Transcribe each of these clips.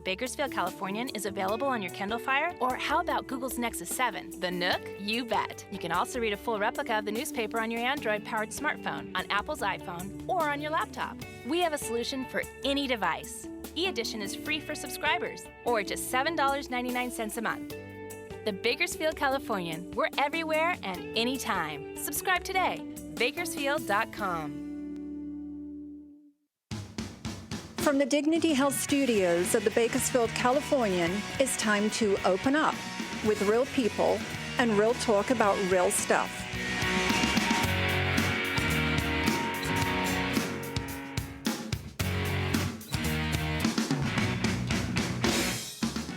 Bakersfield Californian is available on your Kindle Fire? Or how about Google's Nexus 7, the Nook? You bet. You can also read a full replica of the newspaper on your Android-powered smartphone, on Apple's iPhone, or on your laptop. We have a solution for any device. E-Edition is free for subscribers, or just $7.99 a month. The Bakersfield Californian. We're everywhere and anytime. Subscribe today. Bakersfield.com. From the Dignity Health Studios of the Bakersfield Californian, it's time to open up with real people and real talk about real stuff.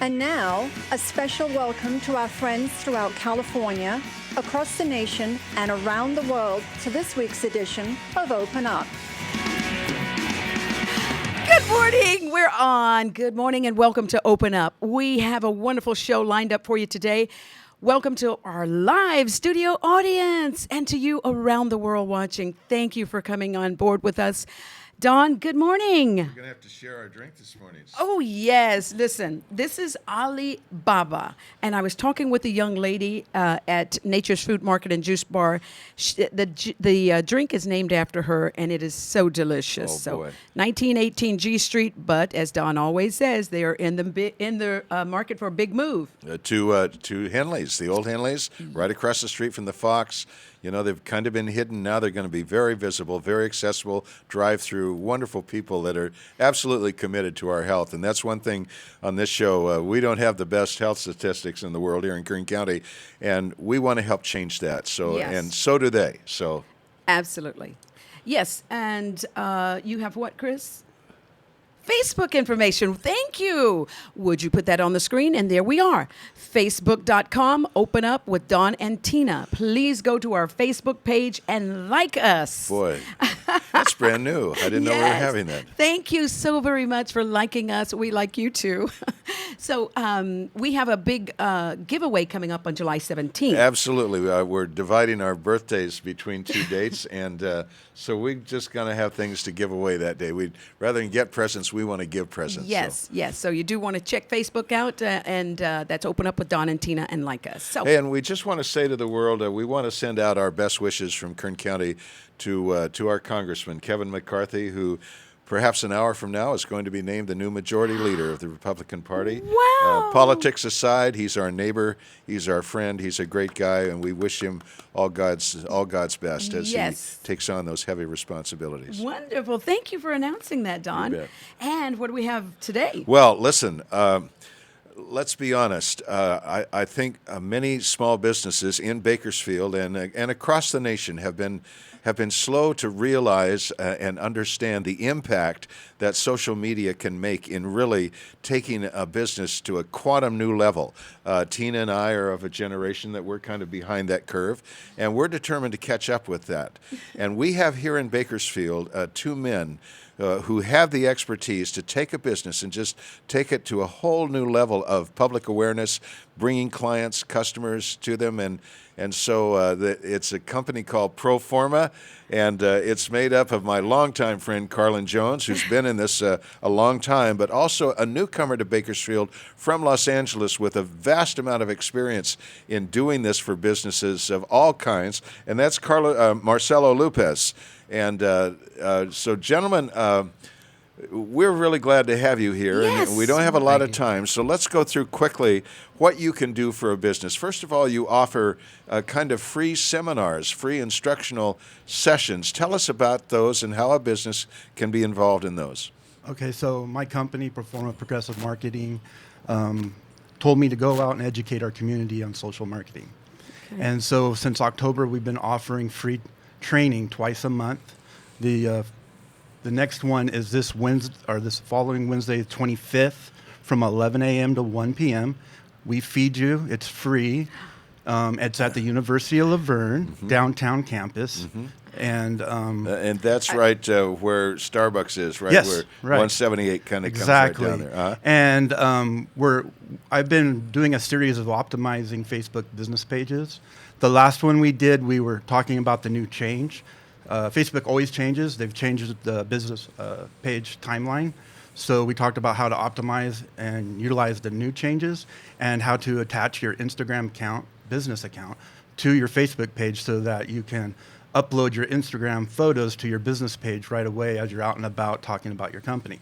And now, a special welcome to our friends throughout California, across the nation, and around the world to this week's edition of Open Up. Good morning. We're on. Good morning and welcome to Open Up. We have a wonderful show lined up for you today. Welcome to our live studio audience and to you around the world watching. Thank you for coming on board with us. Don, good morning. We're going to have to share our drink this morning. Oh, yes. Listen, this is Ali Baba. And I was talking with a young lady at Nature's Fruit Market and Juice Bar. The drink is named after her, and it is so delicious. Oh, so, boy. 1918 G Street, but as Don always says, they are in the market for a big move. To Henley's, the old Henley's, right across the street from the Fox. You know, they've kind of been hidden. Now they're going to be very visible, very accessible, drive-through, wonderful people that are absolutely committed to our health. And that's one thing on this show. We don't have the best health statistics in the world here in Kern County, and we want to help change that. So, Yes. And so do they. So, Absolutely. Yes, and you have what, Chris? Facebook information. Thank you. Would you put that on the screen? And there we are. Facebook.com, Open Up with Don and Tina. Please go to our Facebook page and like us. boy, that's brand new. I didn't know we were Yes. having that. Thank you so very much for liking us. We like you too. So we have a big giveaway coming up on July 17th. Absolutely. We're dividing our birthdays between two dates, and so we're just going to have things to give away that day. We'd rather than get presents, we want to give presents. Yes, yes. So you do want to check Facebook out, and that's Open Up with Don and Tina and like us. So, Hey, and we just want to say to the world, we want to send out our best wishes from Kern County to our Congressman, Kevin McCarthy, who perhaps an hour from now is going to be named the new majority leader of the Republican Party. Wow. Politics aside, he's our neighbor, he's our friend, he's a great guy, and we wish him all God's best as Yes. he takes on those heavy responsibilities. wonderful. Thank you for announcing that, Don. bet. And what do we have today? Well, listen, let's be honest. I think many small businesses in Bakersfield and across the nation have been slow to realize and understand the impact that social media can make in really taking a business to a quantum new level. Tina and I are of a generation that we're kind of behind that curve, and we're determined to catch up with that. And we have here in Bakersfield two men who have the expertise to take a business and just take it to a whole new level of public awareness, bringing clients, customers to them. And so it's a company called Proforma, and it's made up of my longtime friend, Carlin Jones, who's been in this a long time, but also a newcomer to Bakersfield from Los Angeles with a vast amount of experience in doing this for businesses of all kinds, and that's Marcelo Lopez. And so, gentlemen, we're really glad to have you here. Yes. And we don't have a lot of time, so let's go through quickly what you can do for a business. First of all, you offer kind of free seminars, free instructional sessions. Tell us about those and how a business can be involved in those. Okay, so my company, Proforma Progressive Marketing, told me to go out and educate our community on social marketing. Okay. And so since October, we've been offering free training twice a month. The next one is this following Wednesday, 25th, from 11 a.m. to 1 p.m. We feed you. It's free. It's at the University of La Verne, downtown campus. And that's right where Starbucks is, right? Yes, where right. 178 kind of exactly. comes right down there. And I've been doing a series of optimizing Facebook business pages. The last one we did, we were talking about the new change. Facebook always changes. They've changed the business page timeline. So we talked about how to optimize and utilize the new changes and how to attach your Instagram account, business account, to your Facebook page so that you can upload your Instagram photos to your business page right away as you're out and about talking about your company.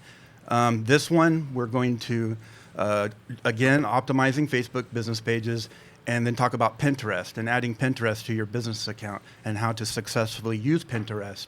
This one, we're going to, again, optimizing Facebook business pages, and then talk about Pinterest and adding Pinterest to your business account and how to successfully use Pinterest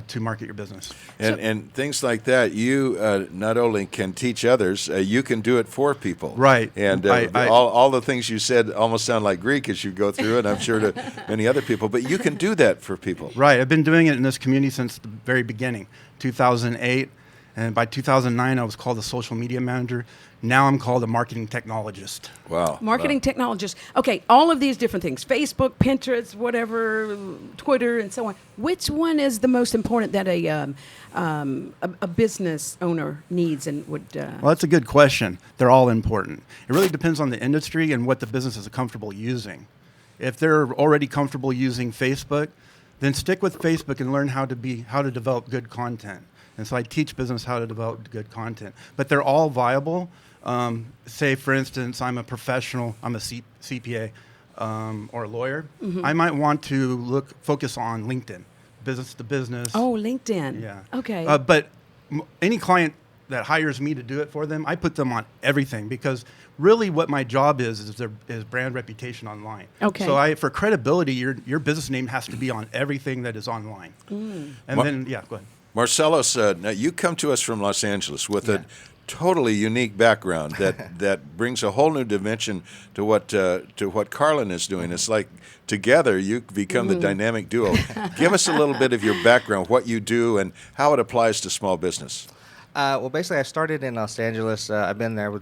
to market your business. And things like that, you not only can teach others, you can do it for people. Right. And all the things you said almost sound like Greek as you go through it, I'm sure to many other people, but you can do that for people. Right. I've been doing it in this community since the very beginning, 2008. And by 2009, I was called a social media manager. Now I'm called a marketing technologist. Wow. Marketing technologist. Okay, all of these different things, Facebook, Pinterest, whatever, Twitter, and so on. Which one is the most important that a business owner needs and would... Well, that's a good question. They're all important. It really depends on the industry and what the business is comfortable using. If they're already comfortable using Facebook, then stick with Facebook and learn how to develop good content. And so I teach business how to develop good content. But they're all viable. Say, for instance, I'm a professional, I'm a CPA or a lawyer. I might want to focus on LinkedIn, business to business. Oh, LinkedIn. Yeah. Okay. But any client that hires me to do it for them, I put them on everything because really what my job is brand reputation online. Okay. So for credibility, your business name has to be on everything that is online. And then, go ahead. Marcellus, now you come to us from Los Angeles with a totally unique background that brings a whole new dimension to what Carlin is doing. It's like together you become the dynamic duo. Give us a little bit of your background, what you do, and how it applies to small business. Well, basically, I started in Los Angeles. I've been there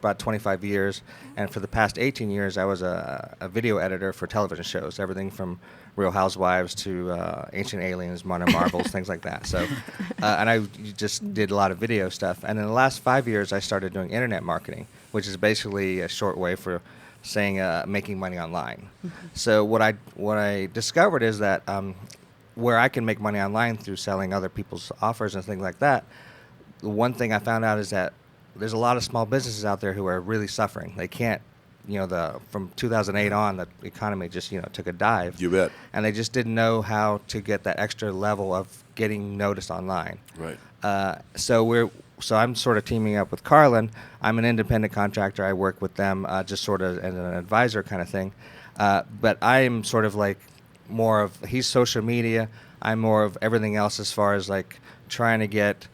about 25 years, and for the past 18 years, I was a video editor for television shows, everything from Real Housewives to Ancient Aliens, Modern Marvels, things like that. So, and I just did a lot of video stuff. And in the last 5 years, I started doing internet marketing, which is basically a short way for saying making money online. So what I discovered is that where I can make money online through selling other people's offers and things like that, the one thing I found out is that there's a lot of small businesses out there who are really suffering. They can't, from 2008 on, the economy just, took a dive. You bet. And they just didn't know how to get that extra level of getting noticed online. Right. So I'm sort of teaming up with Carlin. I'm an independent contractor. I work with them just sort of as an advisor kind of thing. But I am sort of like more of, he's social media. I'm more of everything else as far as like trying to get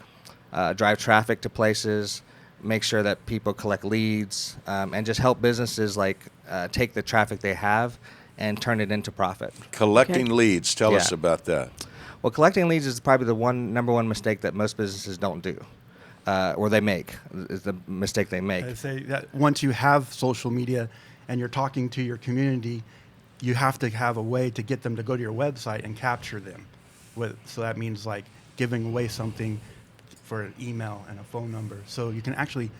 drive traffic to places, make sure that people collect leads, and just help businesses like take the traffic they have and turn it into profit. Collecting leads. Tell us about that. Well, collecting leads is probably the number one mistake that most businesses don't do, or they make, is the mistake they make. I say that once you have social media and you're talking to your community, you have to have a way to get them to go to your website and capture them. So that means like giving away something for an email and a phone number, so you can actually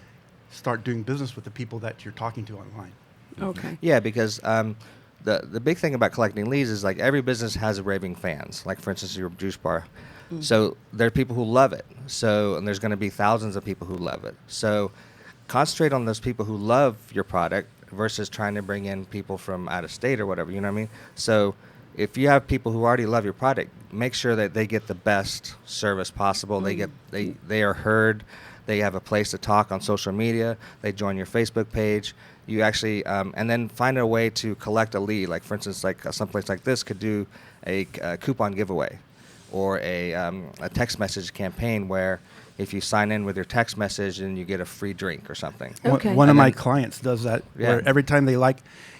start doing business with the people that you're talking to online. Okay. Yeah, because the big thing about collecting leads is like every business has raving fans. Like for instance, your juice bar. So there are people who love it. And there's going to be thousands of people who love it. So concentrate on those people who love your product versus trying to bring in people from out of state or whatever. You know what I mean? So if you have people who already love your product, make sure that they get the best service possible. They are heard. They have a place to talk on social media. They join your Facebook page. You actually, and then find a way to collect a lead. Like for instance, like someplace like this could do a coupon giveaway, or a text message campaign where if you sign in with your text message and you get a free drink or something. Okay. One of my clients does that, Yeah. where every time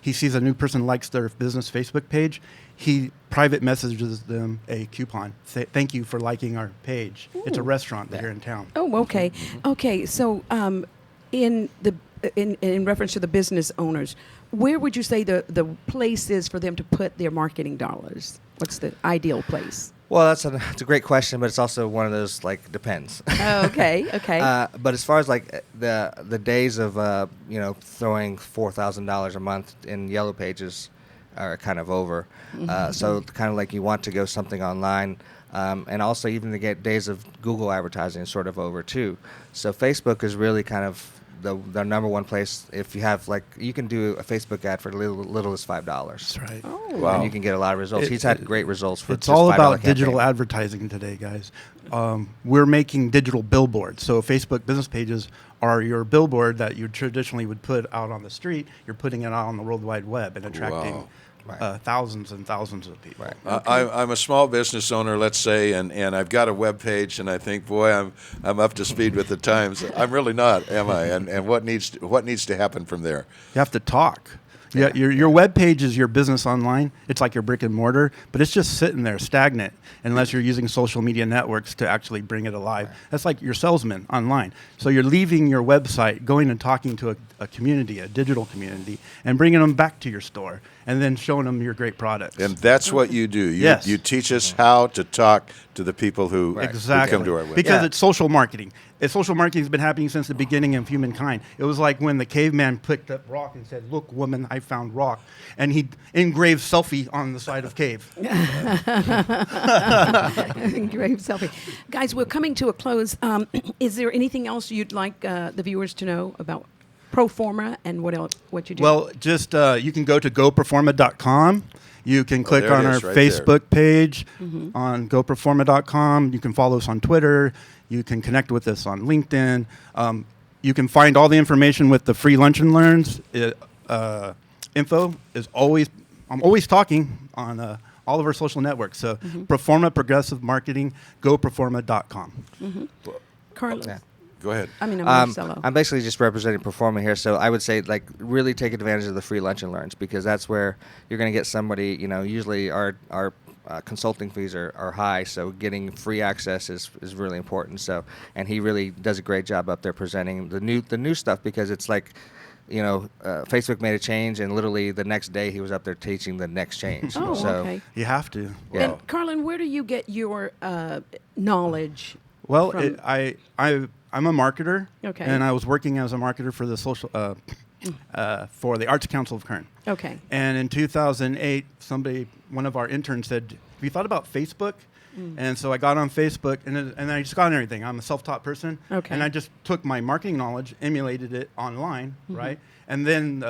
he sees a new person likes their business Facebook page, he private messages them a coupon. Say, thank you for liking our page. It's a restaurant here in town. Oh, okay. Okay, so in reference to the business owners, where would you say the place is for them to put their marketing dollars? What's the ideal place? Well, that's a great question, but it's also one of those like depends. Oh, okay. But as far as like the days of throwing $4,000 a month in Yellow Pages are kind of over. So kind of like you want to go something online. And also even the days of Google advertising is sort of over too. So Facebook is really kind of the number one place. If you have you can do a Facebook ad for little as $5. That's right. Oh. Wow. And you can get a lot of results. He's had great results for It's just all $5 about campaign. digital advertising today, guys. We're making digital billboards. So Facebook business pages are your billboard that you traditionally would put out on the street. You're putting it out on the World Wide Web and attracting Wow. Right. thousands and thousands of people. Right. I'm a small business owner, let's say, and I've got a web page, and I think, boy, I'm up to speed with the times. I'm really not, am I? And what needs to happen from there? You have to talk. Yeah, your web page is your business online. It's like your brick and mortar, but it's just sitting there stagnant unless you're using social media networks to actually bring it alive. That's like your salesman online. So you're leaving your website, going and talking to a community, a digital community, and bringing them back to your store, and then showing them your great products. And that's what you do. Yes. You teach us how to talk to the people who Exactly. come to our website. Because it's social marketing. Social marketing has been happening since the beginning of humankind. It was like when the caveman picked up rock and said, "Look, woman, I found rock," and he engraved selfie on the side of cave. Great selfie. Guys, we're coming to a close. Is there anything else you'd like the viewers to know about Proforma and what you do? Well, just you can go to goproforma.com. You can click there it on our is, right there. Facebook page on goproforma.com. You can follow us on Twitter. You can connect with us on LinkedIn. You can find all the information with the free Lunch and Learns. Info is I'm always talking on all of our social networks. So Proforma, Progressive Marketing, goproforma.com. Carlos. Yeah. Go ahead. I mean, I'm Marcelo. I'm basically just representing Proforma here, so I would say really take advantage of the free Lunch and Learns, because that's where you're going to get somebody. Usually our consulting fees are high, so getting free access is really important. So, and he really does a great job up there presenting the new stuff, because it's Facebook made a change, and literally the next day he was up there teaching the next change. Oh, so, okay. You have to. Yeah. And Carlin, where do you get your knowledge? Well, from- I'm a marketer, Okay. and I was working as a marketer for the for the Arts Council of Kern. Okay. And in 2008, one of our interns said, "Have you thought about Facebook?" And so I got on Facebook, and I just got on everything. I'm a self-taught person, Okay. and I just took my marketing knowledge, emulated it online, right? And then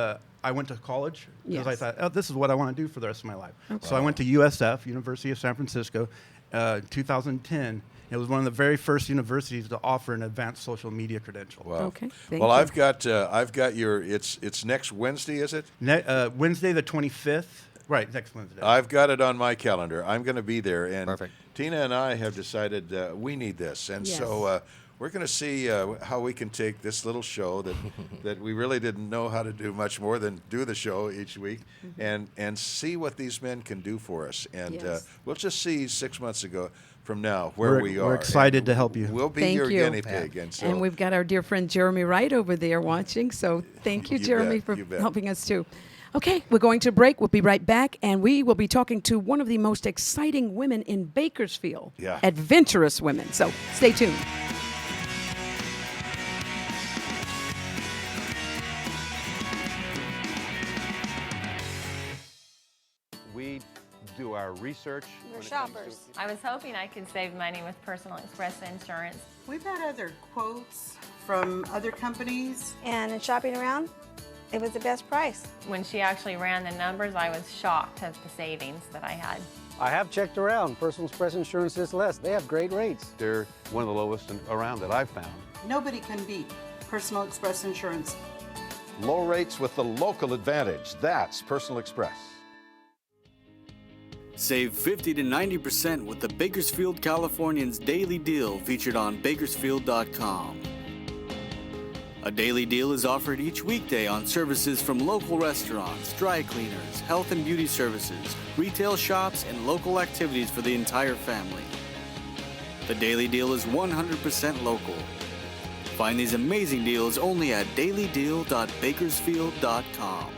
I went to college because I Yes. thought, this is what I want to do for the rest of my life. So I went to USF, University of San Francisco, 2010. It was one of the very first universities to offer an advanced social media credential. Wow. Okay, thank Well, you. I've got your. It's next Wednesday, is it? Wednesday the 25th. Right, next Wednesday. I've got it on my calendar. I'm going to be there, and Perfect. Tina and I have decided we need this, and so we're going to see how we can take this little show that we really didn't know how to do much more than do the show each week, and see what these men can do for us, and Yes. we'll just see 6 months from now where we are. We're excited to help you. We'll be Thank your you. guinea pig, and so And we've got our dear friend Jeremy Wright over there watching. So thank you, You Jeremy, bet, for you bet. helping us too. Okay, we're going to break. We'll be right back, and we will be talking to one of the most exciting women in Bakersfield. Yeah. Adventurous women. So stay tuned. We do our research. We're when it comes to- shoppers. I was hoping I could save money with Personal Express insurance. We've had other quotes from other companies. And in shopping around, it was the best price. When she actually ran the numbers, I was shocked at the savings that I had. I have checked around. Personal Express Insurance is less. They have great rates. They're one of the lowest around that I've found. Nobody can beat Personal Express Insurance. Low rates with the local advantage. That's Personal Express. Save 50 to 90% with the Bakersfield Californians Daily Deal featured on Bakersfield.com. A daily deal is offered each weekday on services from local restaurants, dry cleaners, health and beauty services, retail shops, and local activities for the entire family. The daily deal is 100% local. Find these amazing deals only at dailydeal.bakersfield.com.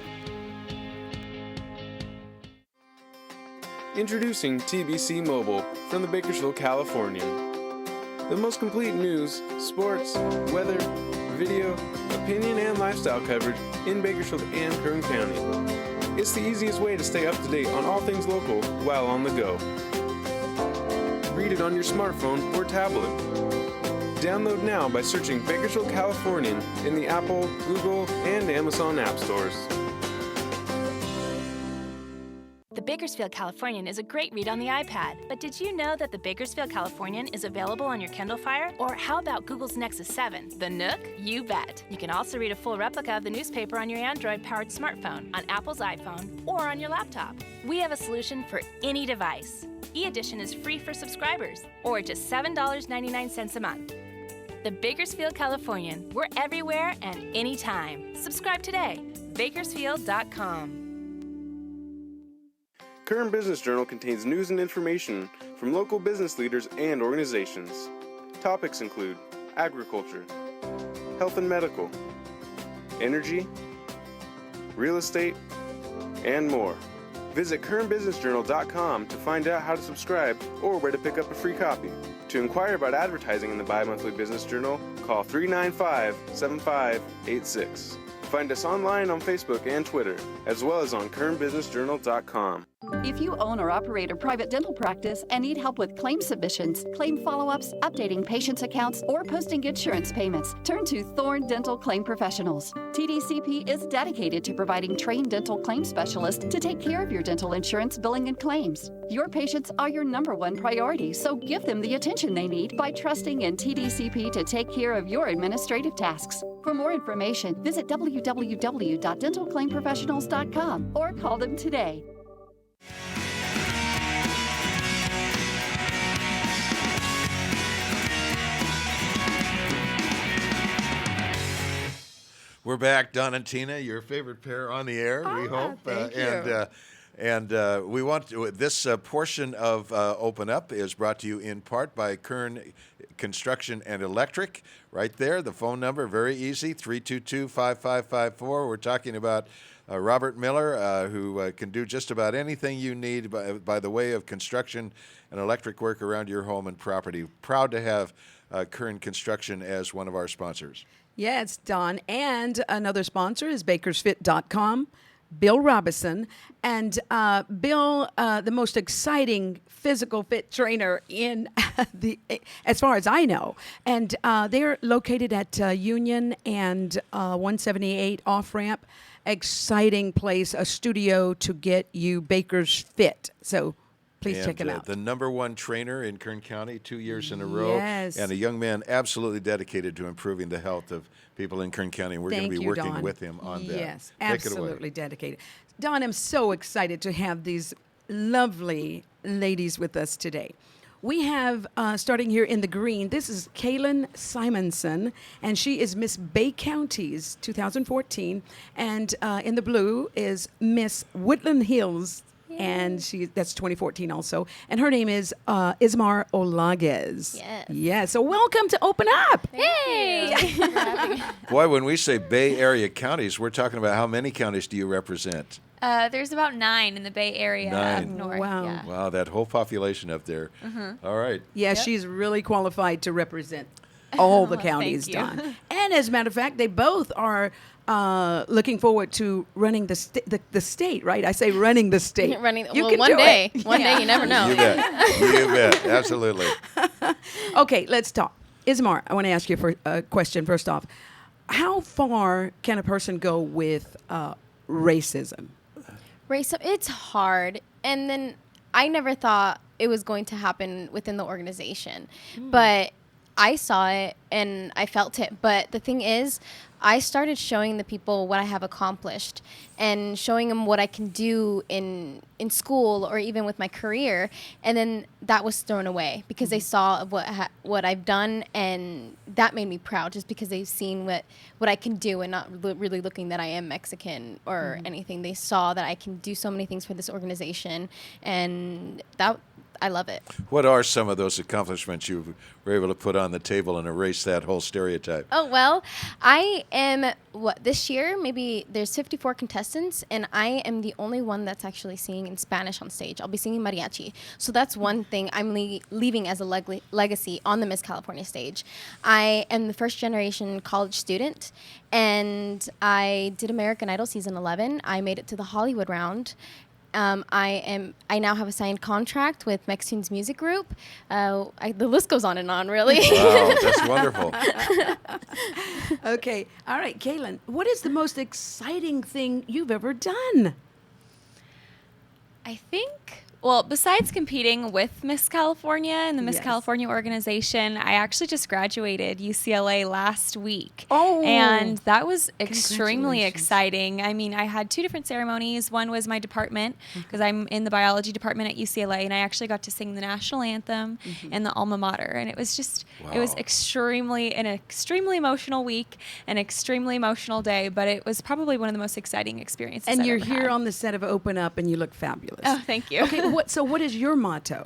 Introducing TBC Mobile from the Bakersfield Californian. The most complete news, sports, weather, video, opinion, and lifestyle coverage in Bakersfield and Kern County. It's the easiest way to stay up to date on all things local while on the go. read it on your smartphone or tablet. Download now by searching Bakersfield Californian in the Apple, Google, and Amazon app stores. The Bakersfield Californian is a great read on the iPad, but did you know that the Bakersfield Californian is available on your Kindle Fire? Or how about Google's Nexus 7, the Nook? You bet. You can also read a full replica of the newspaper on your Android-powered smartphone, on Apple's iPhone, or on your laptop. We have a solution for any device. E-Edition is free for subscribers, or just $7.99 a month. The Bakersfield Californian. We're everywhere and anytime. Subscribe today. Bakersfield.com. Current Business Journal contains news and information from local business leaders and organizations. Topics include agriculture, health and medical, energy, real estate, and more. Visit currentbusinessjournal.com to find out how to subscribe or where to pick up a free copy. To inquire about advertising in the Bi-Monthly Business Journal, call 395-7586. Find us online on Facebook and Twitter, as well as on currentbusinessjournal.com. If you own or operate a private dental practice and need help with claim submissions, claim follow-ups, updating patients' accounts, or posting insurance payments, turn to Thorne Dental Claim Professionals. TDCP is dedicated to providing trained dental claim specialists to take care of your dental insurance billing and claims. Your patients are your #1 priority, so give them the attention they need by trusting in TDCP to take care of your administrative tasks. For more information, visit www.dentalclaimprofessionals.com or call them today. We're back, Don and Tina, your favorite pair on the air, we hope. Thank you. And we want to, this portion of Open Up is brought to you in part by Kern Construction and Electric. Right there, the phone number, very easy, 322-5554. We're talking about Robert Miller, who can do just about anything you need by the way of construction and electric work around your home and property. Proud to have Kern Construction as one of our sponsors. Yeah, it's Don. And another sponsor is bakersfit.com, Bill Robinson. And Bill, the most exciting physical fit trainer in as far as I know. And they're located at Union and 178 off-ramp. Exciting place, a studio to get you Baker's Fit. So please check him out. The #1 trainer in Kern County, 2 years in a row. Yes. And a young man absolutely dedicated to improving the health of people in Kern County. We're going to be working Don. with him on that. Yes, Take it away. absolutely dedicated. Don, I'm so excited to have these lovely ladies with us today. We have, starting here in the green, this is Kaylin Simonson, and she is Miss Bay County's 2014. And in the blue is Miss Woodland Hills, and that's 2014 also. And her name is Ismar Olaguez. Yes. Yeah, so welcome to Open Up. Hey! Boy, when we say Bay Area counties, we're talking about how many counties do you represent? There's about 9 in the Bay Area up 9. north. Wow. Yeah. Wow, that whole population up there. All right. Yeah, she's really qualified to represent all the counties, Thank you. Don. And as a matter of fact, they both are looking forward to running the state, right? I say running the state. You can one do day. it. One day, you never know. You bet. You bet. Absolutely. Okay, let's talk. Ismar, I want to ask you a question first off. How far can a person go with racism? It's hard. And then I never thought it was going to happen within the organization. But I saw it and I felt it. But the thing is, I started showing the people what I have accomplished and showing them what I can do in school or even with my career. And then that was thrown away because they saw what I've done, and that made me proud just because they've seen what I can do and not really looking that I am Mexican or anything. They saw that I can do so many things for this organization, and that I love it. What are some of those accomplishments you were able to put on the table and erase that whole stereotype? Oh, well, I am, this year, maybe there's 54 contestants, and I am the only one that's actually singing in Spanish on stage. I'll be singing mariachi. So that's one thing I'm leaving as a legacy on the Miss California stage. I am the first generation college student, and I did American Idol season 11. I made it to the Hollywood round. I now have a signed contract with Mextunes Music Group. The list goes on and on, really. Wow, that's wonderful. Okay. All right, Kaylin, what is the most exciting thing you've ever done? I think, well, besides competing with Miss California and the Miss Yes. California organization, I actually just graduated UCLA last week. Oh. And that was extremely Congratulations. exciting. I mean, I had two different ceremonies. One was my department, because I'm in the biology department at UCLA, and I actually got to sing the national anthem in the alma mater. And it was just, it was an extremely emotional week, an extremely emotional day, but it was probably one of the most exciting experiences And I've you're ever here had. on the set of Open Up, and you look fabulous. Oh, thank you. Okay, so what is your motto?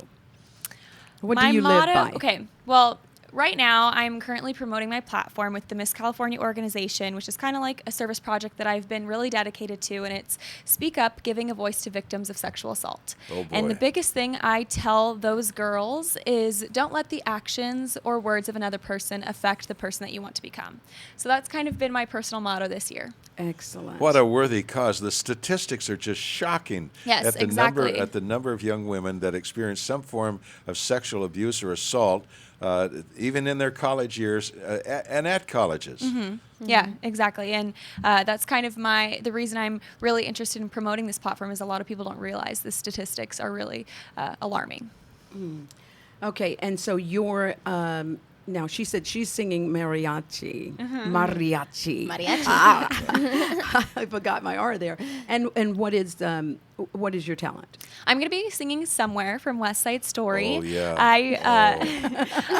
What My do you motto, live by? Okay, well, right now I'm currently promoting my platform with the Miss California organization, which is kind of like a service project that I've been really dedicated to, and it's Speak Up, Giving a Voice to Victims of Sexual Assault. Oh, boy. And the biggest thing I tell those girls is don't let the actions or words of another person affect the person that you want to become. So that's kind of been my personal motto this year. Excellent. What a worthy cause. The statistics are just shocking Yes, at the exactly. number of young women that experience some form of sexual abuse or assault, even in their college years and at colleges. Yeah, exactly. And that's kind of the reason I'm really interested in promoting this platform is a lot of people don't realize the statistics are really alarming. Okay, and so you're now she said she's singing mariachi. Mariachi. Mariachi. I forgot my R there. And what is your talent? I'm going to be singing Somewhere from West Side Story. Oh, yeah.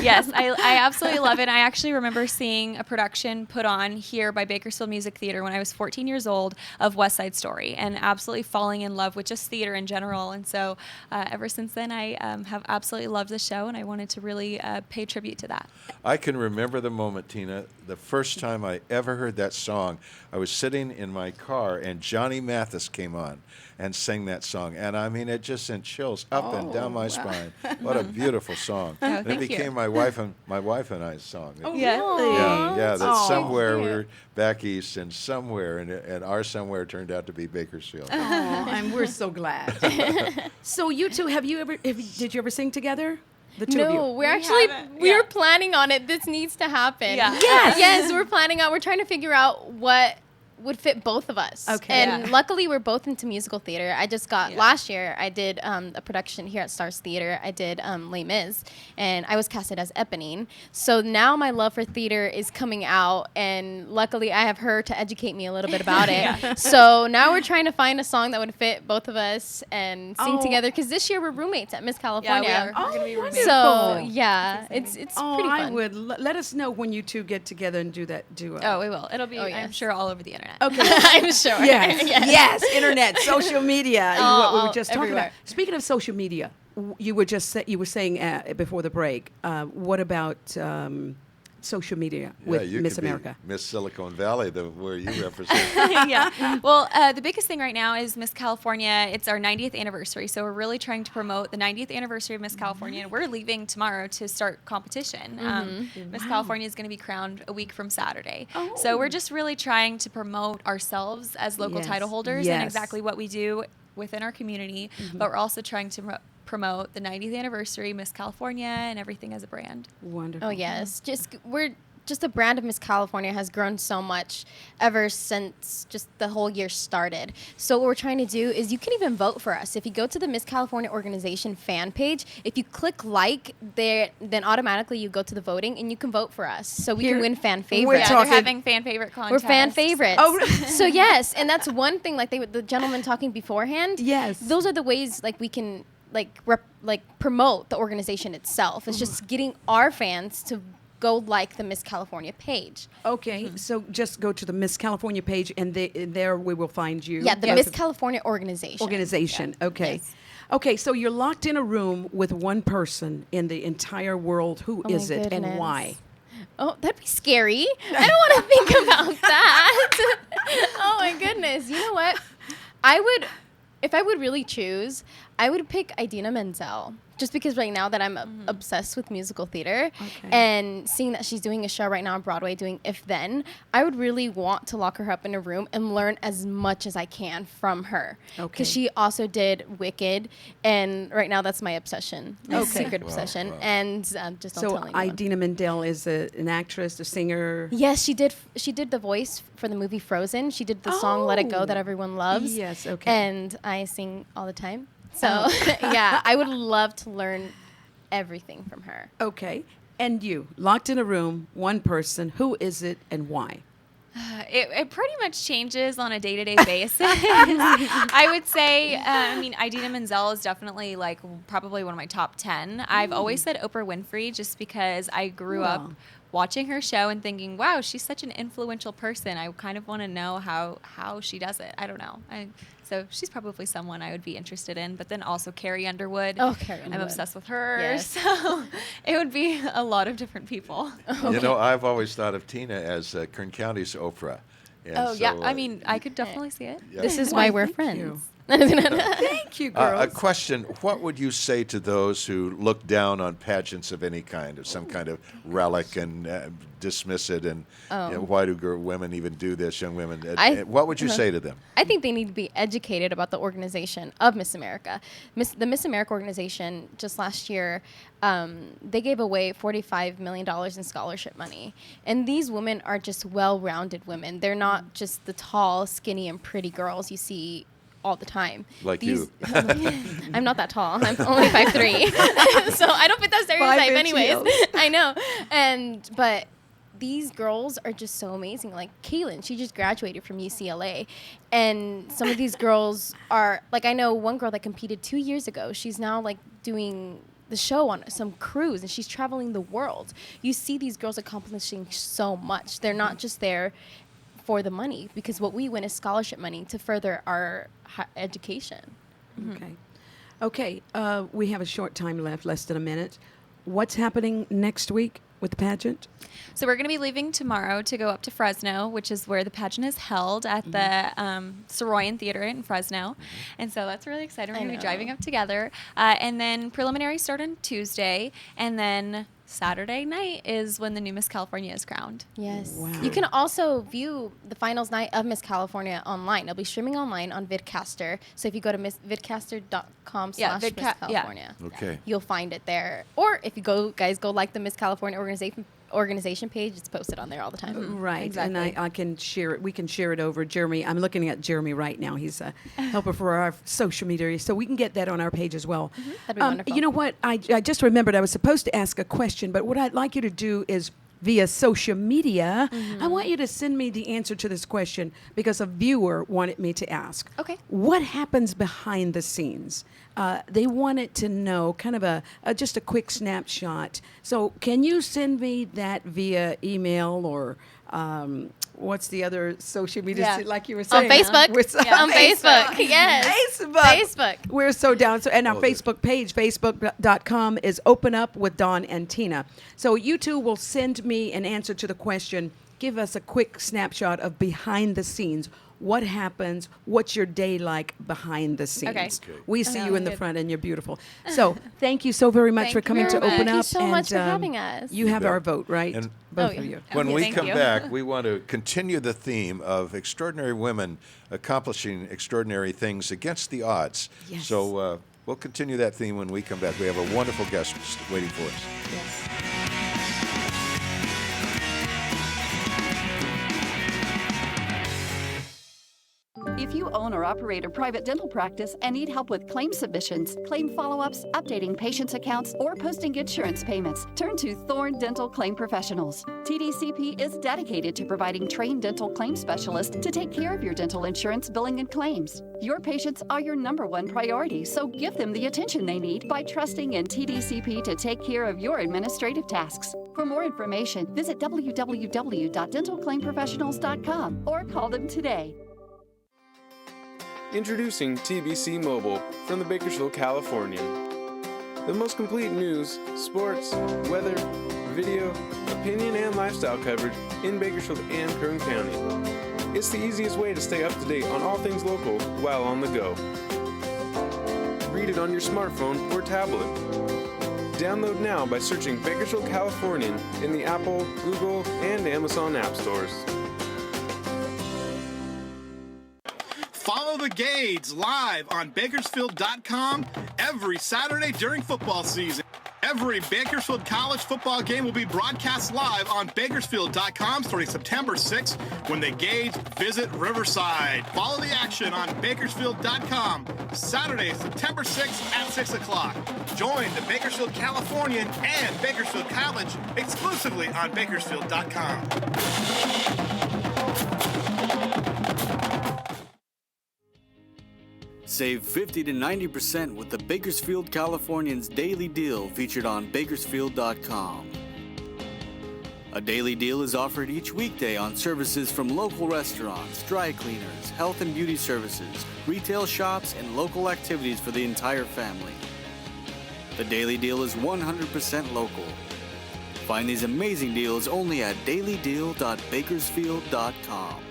Yes, I absolutely love it. I actually remember seeing a production put on here by Bakersfield Music Theater when I was 14 years old of West Side Story, and absolutely falling in love with just theater in general. And so ever since then, I have absolutely loved the show, and I wanted to really pay tribute to that. I can remember the moment, Tina, the first time I ever heard that song. I was sitting in my car, and Johnny Mathis came on and sang that song. And I mean, it just sent chills up and down my spine. What a beautiful song. And it thank you. became my wife and I's song. Oh, Yeah. really? Yeah, that Aw. somewhere we were back east and somewhere, and our somewhere turned out to be Bakersfield. Oh, and we're so glad. So you two, did you ever sing together? The two of you? No, we're planning on it. This needs to happen. Yeah. Yes, we're trying to figure out what would fit both of us. Okay. And Yeah. luckily we're both into musical theater. I just got last year I did a production here at Stars Theater. I did Les Mis, and I was casted as Eponine. So now my love for theater is coming out, and luckily I have her to educate me a little bit about it. So now we're trying to find a song that would fit both of us and sing together, because this year we're roommates at Miss California. Yeah, we are. We're going to be roommates. So yeah, it's pretty fun. I would let us know when you two get together and do that duo. Oh, we will. It'll be, Oh, I'm yes. sure, all over the internet. Okay. I'm sure. Yes, Yes. yes, internet, social media. What we were Oh, just talking everywhere. about. Speaking of social media, you were saying before the break. What about social media with you Miss could be America? Miss Silicon Valley, where you represent. Yeah. Well, the biggest thing right now is Miss California. It's our 90th anniversary, so we're really trying to promote the 90th anniversary of Miss California, and we're leaving tomorrow to start competition. Miss California is going to be crowned a week from Saturday. So we're just really trying to promote ourselves as local Yes. title holders Yes. and exactly what we do within our community, but we're also trying to promote the 90th anniversary, Miss California, and everything as a brand. Wonderful. Oh yes, the brand of Miss California has grown so much ever since just the whole year started. So what we're trying to do is you can even vote for us. If you go to the Miss California organization fan page, if you click like there, then automatically you go to the voting and you can vote for us. So we can win fan favorites. Yeah, they're having fan favorite contests. We're fan favorites. Oh, really? So yes, and that's one thing. Like the gentleman talking beforehand. Yes. Those are the ways like we can promote the organization itself. It's just getting our fans to go like the Miss California page. Okay, so just go to the Miss California page, and there we will find you. Yeah, the Miss California organization. Organization. Yeah. Okay. Yes. Okay, so you're locked in a room with one person in the entire world. Who Oh my is it and goodness. why? Oh, that'd be scary. I don't want to think about that. Oh my goodness. You know what? If I would really choose, I would pick Idina Menzel. just because right now that I'm obsessed with musical theater and seeing that she's doing a show right now on Broadway doing If Then, I would really want to lock her up in a room and learn as much as I can from her. Because she also did Wicked, and right now that's my obsession, my secret obsession. And just don't tell anyone. Idina Menzel is an actress, a singer. Yes, she did the voice for the movie Frozen. She did the song Let It Go that everyone loves. Yes, okay. And I sing all the time. So, yeah, I would love to learn everything from her. Okay. And you, locked in a room, one person, who is it and why? It pretty much changes on a day-to-day basis. I would say, Idina Menzel is definitely like probably one of my top 10. I've always said Oprah Winfrey just because I grew up watching her show and thinking, wow, she's such an influential person. I kind of want to know how she does it. I don't know. So she's probably someone I would be interested in. But then also Carrie Underwood. Oh, Carrie Underwood. I'm obsessed with her. Yes. So it would be a lot of different people. You know, I've always thought of Tina as Kern County's Oprah. And I could definitely see it. Yeah. This is why we're friends. Thank you, girls. A question: what would you say to those who look down on pageants of any kind, of some kind of relic, and dismiss it? And why do women even do this? Young women. What would you say to them? I think they need to be educated about the organization of Miss America. The Miss America organization just last year, they gave away $45 million in scholarship money, and these women are just well-rounded women. They're not just the tall, skinny, and pretty girls you see all the time. Like you. I'm not that tall. I'm only 5'3". So I don't fit that stereotype anyways. I know. But these girls are just so amazing. Like Kaylin, she just graduated from UCLA. And some of these girls are, like, I know one girl that competed 2 years ago. She's now like doing the show on some cruise, and she's traveling the world. You see these girls accomplishing so much. They're not just there for the money, because what we win is scholarship money to further our education. Okay. We have a short time left, less than a minute. What's happening next week with the pageant? So we're going to be leaving tomorrow to go up to Fresno, which is where the pageant is held at the Soroyan Theater in Fresno. And so that's really exciting. We're going to be driving up together. And then preliminaries start on Tuesday. And then Saturday night is when the new Miss California is crowned. Yes. Wow. You can also view the finals night of Miss California online. It'll be streaming online on Vidcaster. So if you go to vidcaster.com/Miss California, you'll find it there. Or if you guys go like the Miss California organization page, it's posted on there all the time. Right. Exactly. And I can share it. We can share it over. Jeremy, I'm looking at Jeremy right now. He's a helper for our social media. So we can get that on our page as well. That'd be wonderful. You know what? I just remembered I was supposed to ask a question, but what I'd like you to do is via social media, I want you to send me the answer to this question because a viewer wanted me to ask. Okay. What happens behind the scenes? They wanted to know kind of just a quick snapshot. So can you send me that via email or what's the other social media, like you were saying? On Facebook. On Facebook. Yes. Facebook. We're so down. And our Facebook page, facebook.com, is Open Up with Dawn and Tina. So you two will send me an answer to the question. Give us a quick snapshot of behind the scenes. What happens? What's your day like behind the scenes? Okay. We see you in the front, and you're beautiful. So thank you so very much for coming to Open Up. Thank you so much for having us. You have our vote, right? And both of you. When we come back, we want to continue the theme of extraordinary women accomplishing extraordinary things against the odds. Yes. So we'll continue that theme when we come back. We have a wonderful guest waiting for us. Yes. If you own or operate a private dental practice and need help with claim submissions, claim follow-ups, updating patients' accounts, or posting insurance payments, turn to Thorn Dental Claim Professionals. TDCP is dedicated to providing trained dental claim specialists to take care of your dental insurance billing and claims. Your patients are your #1 priority, so give them the attention they need by trusting in TDCP to take care of your administrative tasks. For more information, visit www.dentalclaimprofessionals.com or call them today. Introducing TBC Mobile from the Bakersfield Californian. The most complete news, sports, weather, video, opinion, and lifestyle coverage in Bakersfield and Kern County. It's the easiest way to stay up to date on all things local while on the go. read it on your smartphone or tablet. Download now by searching Bakersfield Californian in the Apple, Google, and Amazon app stores. Follow the Gades live on Bakersfield.com every Saturday during football season. Every Bakersfield College football game will be broadcast live on Bakersfield.com starting September 6th when the Gades visit Riverside. Follow the action on Bakersfield.com Saturday, September 6th at 6 o'clock. Join the Bakersfield Californian and Bakersfield College exclusively on Bakersfield.com. Save 50 to 90% with the Bakersfield Californians Daily Deal featured on Bakersfield.com. A daily deal is offered each weekday on services from local restaurants, dry cleaners, health and beauty services, retail shops, and local activities for the entire family. The daily deal is 100% local. Find these amazing deals only at dailydeal.bakersfield.com.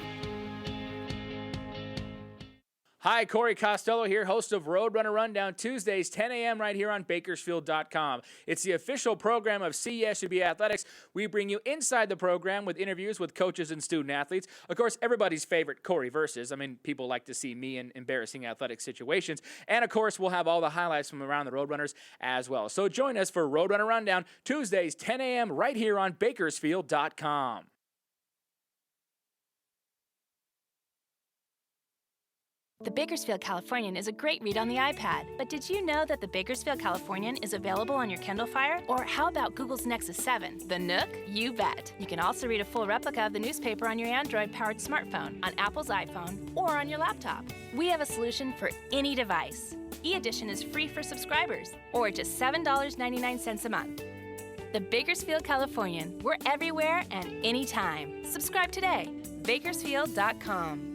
Hi, Corey Costello here, host of Roadrunner Rundown, Tuesdays, 10 a.m. right here on Bakersfield.com. It's the official program of CSUB Athletics. We bring you inside the program with interviews with coaches and student athletes. Of course, everybody's favorite Corey versus. I mean, people like to see me in embarrassing athletic situations. And, of course, we'll have all the highlights from around the Roadrunners as well. So join us for Roadrunner Rundown, Tuesdays, 10 a.m. right here on Bakersfield.com. The Bakersfield Californian is a great read on the iPad, but did you know that the Bakersfield Californian is available on your Kindle Fire? Or how about Google's Nexus 7, the Nook? You bet. You can also read a full replica of the newspaper on your Android-powered smartphone, on Apple's iPhone, or on your laptop. We have a solution for any device. E-Edition is free for subscribers, or just $7.99 a month. The Bakersfield Californian. We're everywhere and anytime. Subscribe today. Bakersfield.com.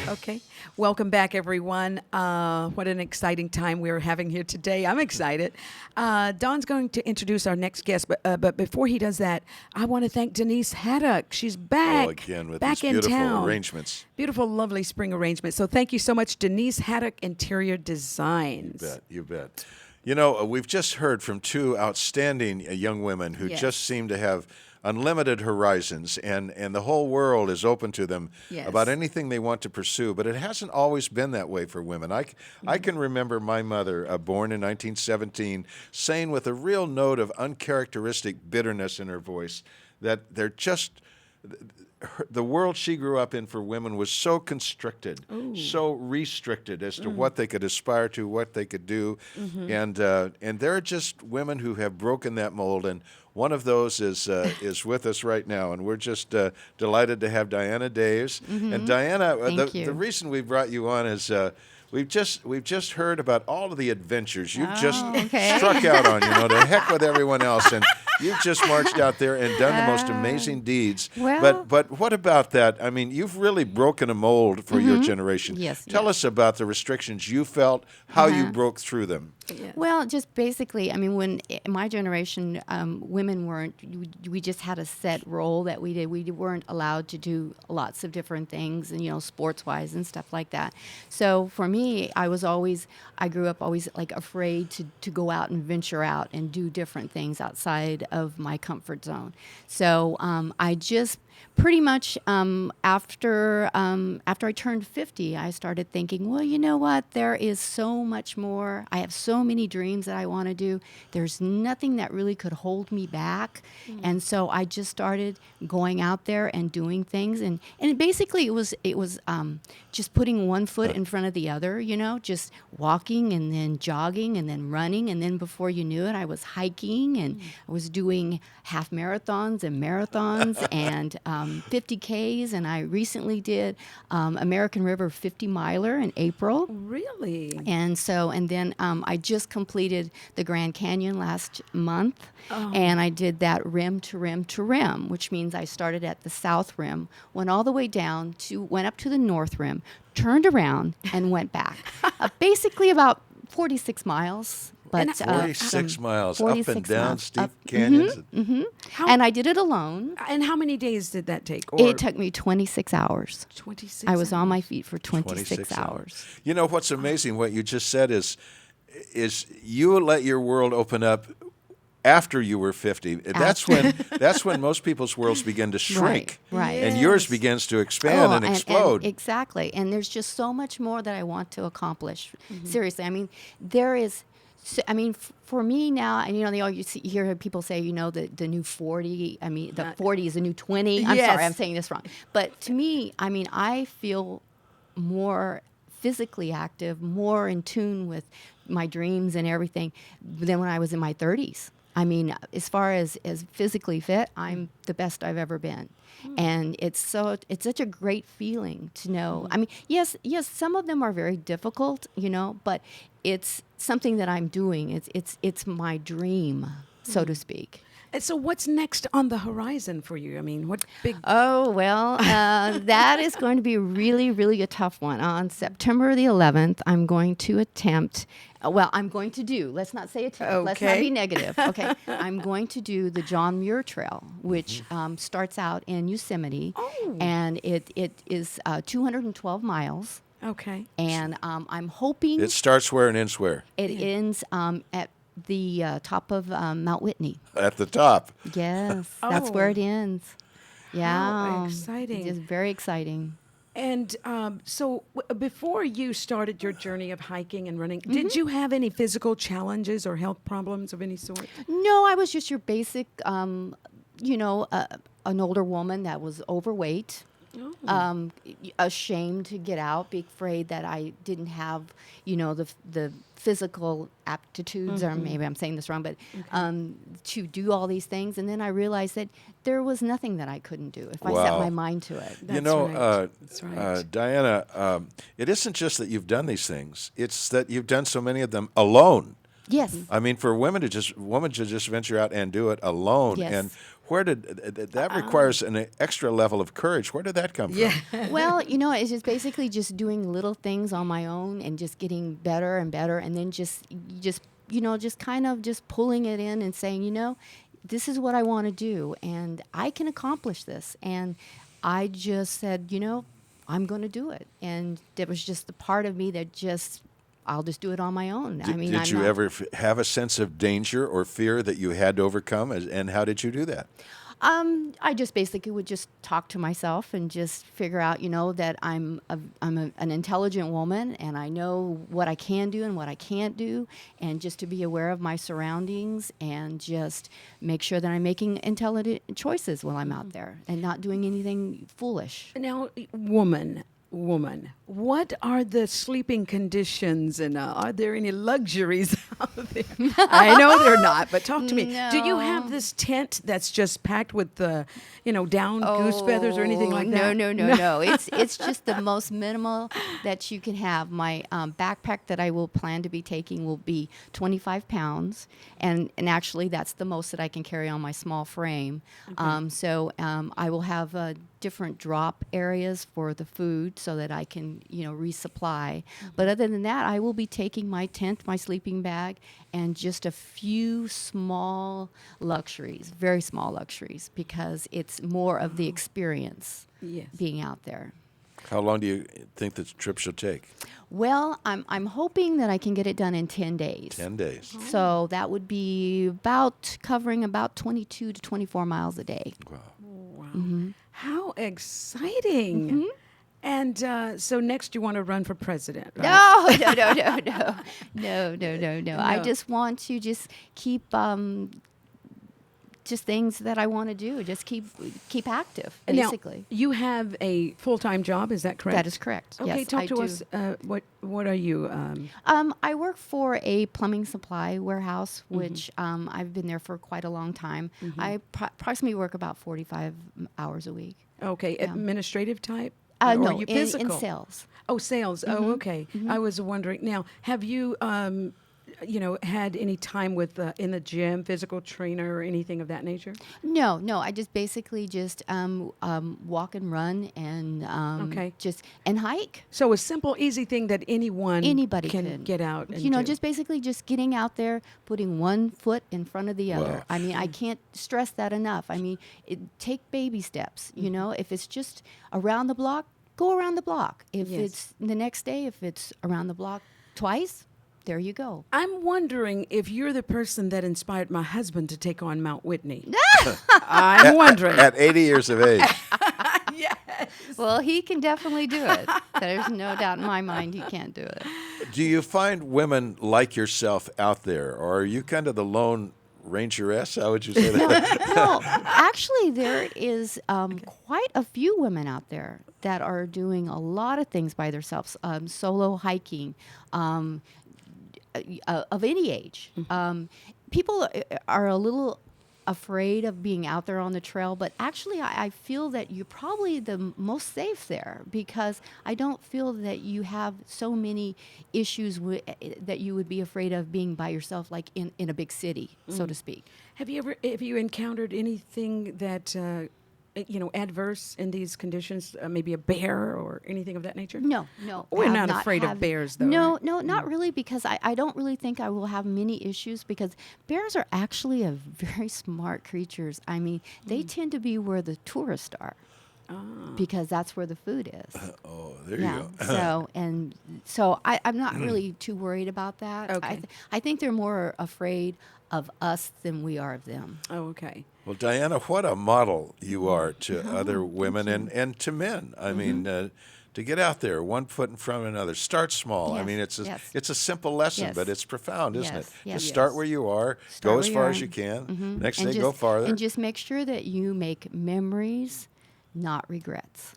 Okay. Welcome back, everyone. What an exciting time we're having here today. I'm excited. Don's going to introduce our next guest, but before he does that, I want to thank Denise Haddock. She's back. Oh, again with back these in beautiful town. arrangements. Beautiful, lovely spring arrangements. So thank you so much, Denise Haddock, Interior Designs. You bet. You bet. You know, we've just heard from two outstanding young women who Yes. just seem to have unlimited horizons, and the whole world is open to them Yes. about anything they want to pursue. But it hasn't always been that way for women. I can remember my mother, born in 1917, saying with a real note of uncharacteristic bitterness in her voice that they're just... The world she grew up in for women was so constricted, so restricted as to what they could aspire to, what they could do, and there are just women who have broken that mold, and one of those is with us right now, and we're just delighted to have Diana Daves. And Diana, the reason we brought you on is. We've just heard about all of the adventures you've just struck out on, to heck with everyone else, and you've just marched out there and done the most amazing deeds. Well, but what about that? I mean, you've really broken a mold for your generation. Yes. Tell us about the restrictions you felt, how you broke through them. Well, just basically, I mean, when in my generation, women weren't, we just had a set role that we did. We weren't allowed to do lots of different things, and, sports-wise and stuff like that. So for me, I grew up always like afraid to go out and venture out and do different things outside of my comfort zone. So I just pretty much after I turned 50, I started thinking, well, you know what? There is so much more. I have so many dreams that I want to do. There's nothing that really could hold me back. And so I just started going out there and doing things. And basically it was just putting one foot in front of the other, just walking and then jogging and then running. And then before you knew it, I was hiking and I was doing half marathons and marathons and 50Ks, and I recently did American River 50 miler in April. Really? And then I just completed the Grand Canyon last month, and I did that rim to rim to rim, which means I started at the south rim, went all the way down went up to the north rim, turned around, and went back. Basically about 46 miles. But 46 miles, up 46 and down miles, steep up- canyons. And I did it alone. And how many days did that take? It took me 26 hours. 26 I was on my hours. feet for 26 hours. You know what's amazing? What you just said is you let your world open up after you were 50. That's when most people's worlds begin to shrink. Right. And yours begins to expand and explode. Exactly. And there's just so much more that I want to accomplish. Seriously. I mean, there is. So, I mean, for me now, and you know, you hear people say, you know, the new 40. I mean, the 40 is the new 20. I'm sorry, I'm saying this wrong. But to me, I mean, I feel more physically active, more in tune with my dreams and everything than when I was in my 30s. I mean, as far as physically fit, I'm the best I've ever been. And it's such a great feeling to know. I mean, yes, some of them are very difficult, you know, but it's something that I'm doing. It's my dream, so to speak. And so what's next on the horizon for you? I mean, what big... Oh, well, that is going to be really, really a tough one. On September the 11th, I'm going to attempt... I'm going to do... Let's not say attempt. Okay. Let's not be negative. Okay. I'm going to do the John Muir Trail, which starts out in Yosemite. Oh. And it is 212 miles. Okay. And I'm hoping... It starts where and ends where? It ends at the top of Mount Whitney. At the top. Yes, that's where it ends. Yeah. How exciting. It's very exciting. And so before you started your journey of hiking and running, did you have any physical challenges or health problems of any sort? No, I was just your basic, you know, an older woman that was overweight. Ashamed to get out, be afraid that I didn't have, you know, the physical aptitudes, or maybe I'm saying this wrong, but to do all these things. And then I realized that there was nothing that I couldn't do if I set my mind to it. You know, Diana, it isn't just that you've done these things; it's that you've done so many of them alone. Yes. I mean, for a woman to just venture out and do it alone, Yes. and where did that requires an extra level of courage? Where did that come from? Well, you know, it's just basically just doing little things on my own and just getting better and better, and then just you know, just kind of just pulling it in and saying, you know, this is what I want to do, and I can accomplish this. And I just said, you know, I'm going to do it, and there was just the part of me that just, I'll just do it on my own. Did you ever have a sense of danger or fear that you had to overcome, and how did you do that? I just basically would just talk to myself and just figure out, you know, that I'm an intelligent woman, and I know what I can do and what I can't do, and just to be aware of my surroundings and just make sure that I'm making intelligent choices while I'm out there and not doing anything foolish. Now, woman, what are the sleeping conditions, and are there any luxuries out there? I know they're not, but talk to me. No. Do you have this tent that's just packed with the, you know, down goose feathers or anything like that? No. It's just the most minimal that you can have. My backpack that I will plan to be taking will be 25 pounds, and actually that's the most that I can carry on my small frame. So I will have different drop areas for the food so that I can, you know, resupply. But other than that, I will be taking my tent, my sleeping bag, and just a few small luxuries, very small luxuries, because it's more of the experience being out there. How long do you think the trip should take? Well, I'm hoping that I can get it done in 10 days. 10 days. So that would be about covering about 22 to 24 miles a day. Wow. How exciting. And so next you want to run for president, right? No. I just want to just keep just things that I want to do. Just keep active, basically. Now, you have a full-time job, is that correct? That is correct. Okay, yes, talk I to do. us. What are you? I work for a plumbing supply warehouse, which I've been there for quite a long time. I approximately work about 45 hours a week. Okay, administrative type? No, are you physical? in sales. Oh, sales. Oh, okay. I was wondering. Now, have you had any time with in the gym, physical trainer, or anything of that nature? No. I just basically just walk and run and and hike. So a simple, easy thing that anybody can could get out and do. do. Just basically just getting out there, putting one foot in front of the other. Wow. I mean, I can't stress that enough. I mean, take baby steps. If it's just around the block, go around the block. If it's the next day, if it's around the block twice, there you go. I'm wondering if you're the person that inspired my husband to take on Mount Whitney. I'm wondering. At 80 years of age. Yes. Well, he can definitely do it. There's no doubt in my mind he can't do it. Do you find women like yourself out there, or are you kind of the lone rangeress? How would you say that? No, actually, there is quite a few women out there that are doing a lot of things by themselves, solo hiking, of any age. People are a little afraid of being out there on the trail, but actually I feel that you're probably the most safe there, because I don't feel that you have so many issues that you would be afraid of being by yourself, like in a big city, so to speak. Have you encountered anything that adverse in these conditions? Maybe a bear or anything of that nature? No. We're not afraid of bears, though. No, right? no, not really, because I don't really think I will have many issues, because bears are actually a very smart creatures. I mean, they tend to be where the tourists are. Because that's where the food is. There you go. So I'm not really too worried about that. Okay. I think they're more afraid of us than we are of them. Oh, okay. Well, Diana, what a model you are to other women and to men. I mean, to get out there, one foot in front of another. Start small. I mean, it's a simple lesson, but it's profound, isn't it? Just start where you are, go as far as you can. Next day, go farther. And just make sure that you make memories, not regrets.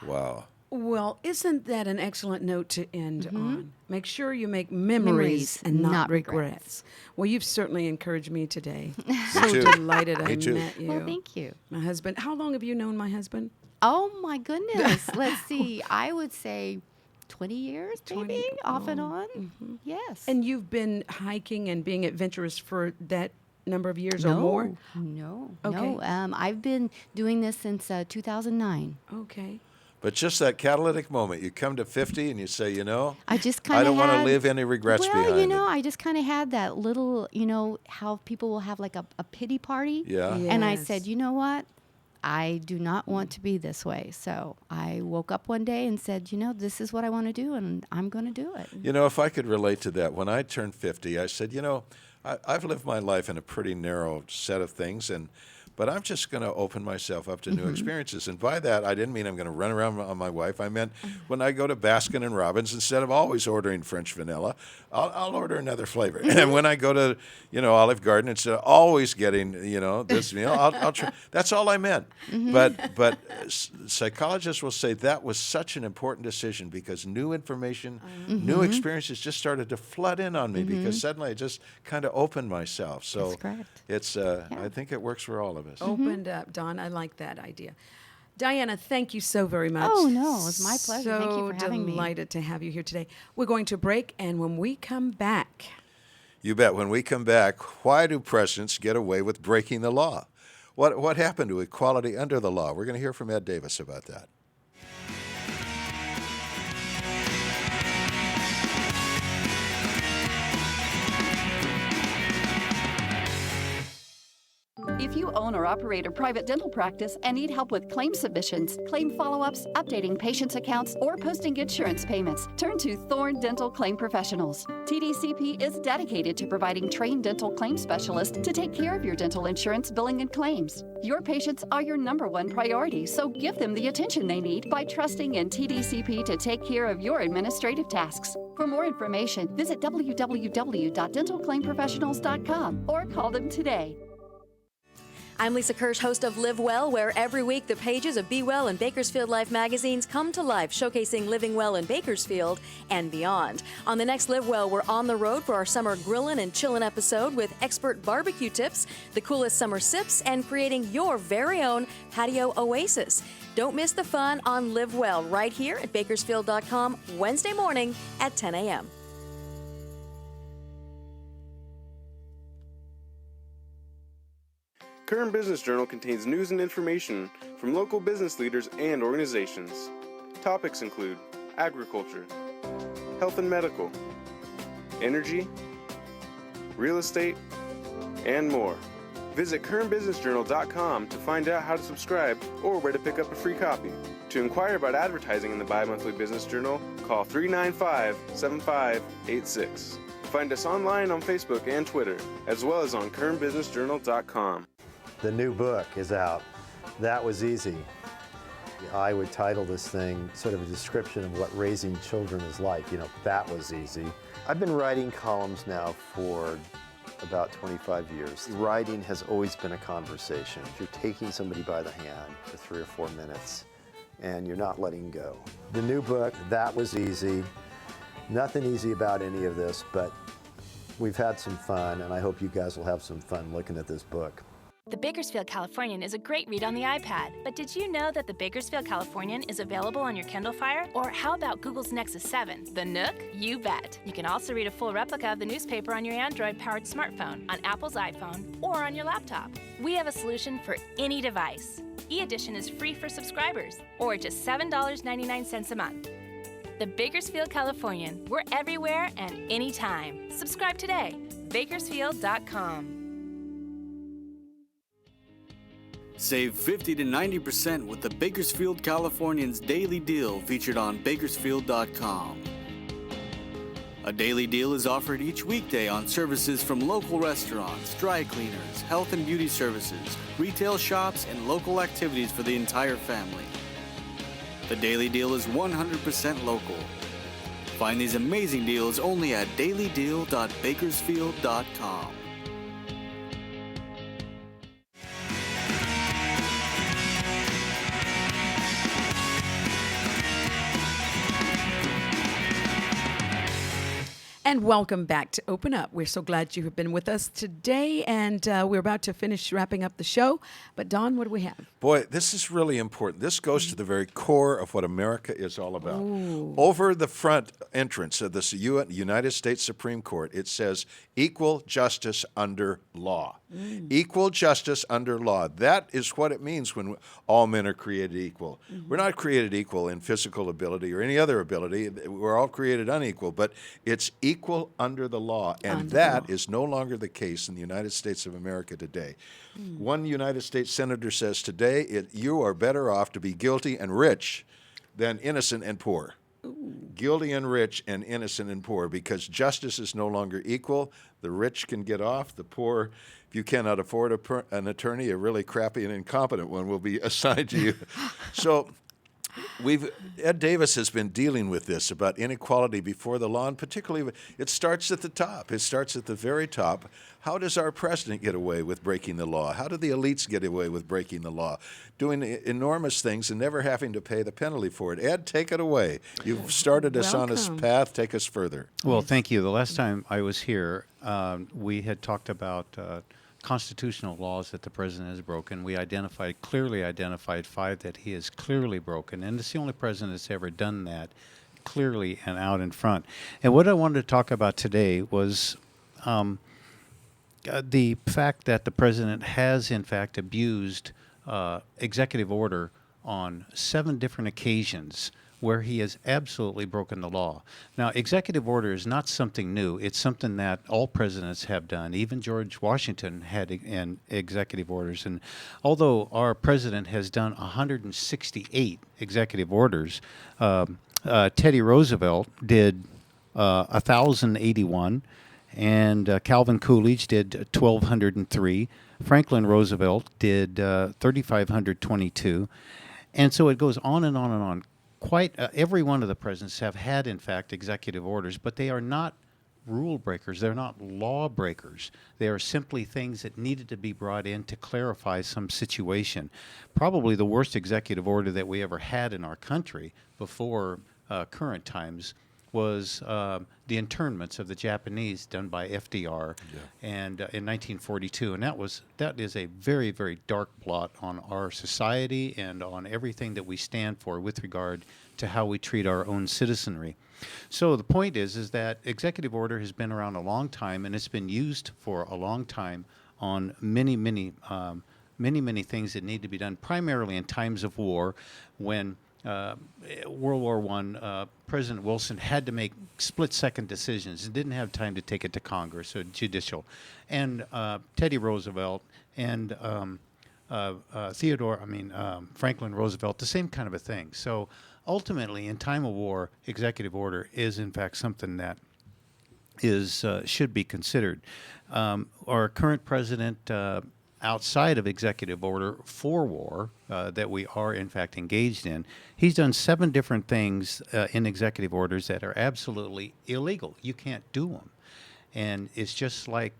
Wow. Well, isn't that an excellent note to end on? Make sure you make memories and not regrets. Well, you've certainly encouraged me today. So delighted I met you. Well, thank you. My husband. How long have you known my husband? Oh, my goodness. Let's see. I would say 20 years, maybe, off and on. Yes. And you've been hiking and being adventurous for that number of years or more? No. Okay. I've been doing this since 2009. Okay. But just that catalytic moment, you come to 50 and you say, I just kind of I don't want to leave any regrets behind. Well, I just kind of had that little, how people will have like a pity party. Yeah. Yes. And I said, you know what? I do not want to be this way. So I woke up one day and said, this is what I want to do, and I'm going to do it. If I could relate to that, when I turned 50, I said, I've lived my life in a pretty narrow set of things, but I'm just going to open myself up to new experiences. And by that, I didn't mean I'm going to run around on my wife. I meant when I go to Baskin and Robbins, instead of always ordering French vanilla, I'll order another flavor. And when I go to, Olive Garden, instead of always getting, this meal, I'll try. That's all I meant. But psychologists will say that was such an important decision, because new information, new experiences just started to flood in on me, because suddenly I just kind of opened myself. So that's correct. It's I think it works for all of us. Opened up, Don. I like that idea. Diana, thank you so very much. Oh, no, it was my pleasure. Thank you for having me. So delighted to have you here today. We're going to break, and when we come back... You bet. When we come back, why do presidents get away with breaking the law? What happened to equality under the law? We're going to hear from Ed Davis about that. If you own or operate a private dental practice and need help with claim submissions, claim follow-ups, updating patients' accounts, or posting insurance payments, turn to Thorne Dental Claim Professionals. TDCP is dedicated to providing trained dental claim specialists to take care of your dental insurance billing and claims. Your patients are your #1 priority, so give them the attention they need by trusting in TDCP to take care of your administrative tasks. For more information, visit www.dentalclaimprofessionals.com or call them today. I'm Lisa Kirsch, host of Live Well, where every week the pages of Be Well and Bakersfield Life magazines come to life, showcasing living well in Bakersfield and beyond. On the next Live Well, we're on the road for our summer grillin' and chillin' episode with expert barbecue tips, the coolest summer sips, and creating your very own patio oasis. Don't miss the fun on Live Well right here at Bakersfield.com Wednesday morning at 10 a.m. Current Business Journal contains news and information from local business leaders and organizations. Topics include agriculture, health and medical, energy, real estate, and more. Visit currentbusinessjournal.com to find out how to subscribe or where to pick up a free copy. To inquire about advertising in the Bi-Monthly Business Journal, call 395-7586. Find us online on Facebook and Twitter, as well as on currentbusinessjournal.com. The new book is out. That was easy. I would title this thing sort of a description of what raising children is like. You know, that was easy. I've been writing columns now for about 25 years. Writing has always been a conversation. You're taking somebody by the hand for 3 or 4 minutes and you're not letting go. The new book, That Was Easy. Nothing easy about any of this, but we've had some fun and I hope you guys will have some fun looking at this book. The Bakersfield Californian is a great read on the iPad, but did you know that the Bakersfield Californian is available on your Kindle Fire? Or how about Google's Nexus 7, the Nook? You bet. You can also read a full replica of the newspaper on your Android-powered smartphone, on Apple's iPhone, or on your laptop. We have a solution for any device. E-Edition is free for subscribers, or just $7.99 a month. The Bakersfield Californian. We're everywhere and anytime. Subscribe today. Bakersfield.com. Save 50 to 90% with the Bakersfield Californian's Daily Deal featured on Bakersfield.com. A daily deal is offered each weekday on services from local restaurants, dry cleaners, health and beauty services, retail shops, and local activities for the entire family. The Daily Deal is 100% local. Find these amazing deals only at dailydeal.bakersfield.com. And welcome back to Open Up. We're so glad you have been with us today, and we're about to finish wrapping up the show. But Don, what do we have? Boy, this is really important. This goes to the very core of what America is all about. Ooh. Over the front entrance of the United States Supreme Court, it says equal justice under law. Equal justice under law. That is what it means when all men are created equal. We're not created equal in physical ability or any other ability. We're all created unequal, but it's equal under the law, and that is no longer the case in the United States of America today. One United States senator says today, you are better off to be guilty and rich than innocent and poor. Guilty and rich and innocent and poor, because justice is no longer equal. The rich can get off. The poor, if you cannot afford an attorney, a really crappy and incompetent one will be assigned to you. So Ed Davis has been dealing with this about inequality before the law, and particularly it starts at the top. It starts at the very top. How does our president get away with breaking the law? How do the elites get away with breaking the law? Doing enormous things and never having to pay the penalty for it. Ed, take it away. You've started us on this path. Take us further. Well, thank you. The last time I was here, we had talked about constitutional laws that the president has broken. We clearly identified 5 that he has clearly broken, and it's the only president that's ever done that clearly and out in front. And what I wanted to talk about today was the fact that the president has, in fact, abused executive order on 7 different occasions where he has absolutely broken the law. Now, executive order is not something new. It's something that all presidents have done. Even George Washington had executive orders. And although our president has done 168 executive orders, Teddy Roosevelt did 1,081, and Calvin Coolidge did 1,203. Franklin Roosevelt did 3,522. And so it goes on and on and on. Quite every one of the presidents have had, in fact, executive orders, but they are not rule breakers. They're not law breakers. They are simply things that needed to be brought in to clarify some situation. Probably the worst executive order that we ever had in our country before current times was the internments of the Japanese done by FDR and in 1942, and that is a very, very dark blot on our society and on everything that we stand for with regard to how we treat our own citizenry. So the point is that executive order has been around a long time, and it's been used for a long time on many, many things that need to be done, primarily in times of war, when World War I, President Wilson had to make split-second decisions and didn't have time to take it to Congress or judicial. And Teddy Roosevelt and Franklin Roosevelt, the same kind of a thing. So ultimately, in time of war, executive order is in fact something that is should be considered. Our current president, outside of executive order for war that we are in fact engaged in, he's done 7 different things in executive orders that are absolutely illegal. You can't do them. And it's just like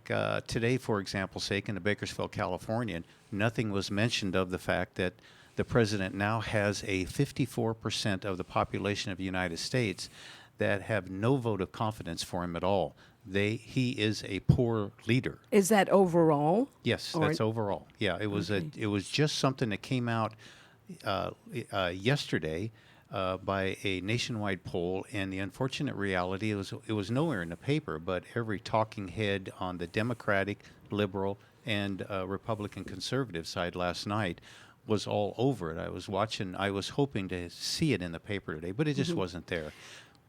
today, for example's sake, in the Bakersfield Californian, nothing was mentioned of the fact that the president now has a 54% of the population of the United States that have no vote of confidence for him at all. He is a poor leader. Is that overall? Yes, that's overall. Yeah, it was it was just something that came out yesterday by a nationwide poll, and the unfortunate reality it was nowhere in the paper, but every talking head on the Democratic, liberal, and Republican conservative side last night was all over it. I was hoping to see it in the paper today, but it just wasn't there.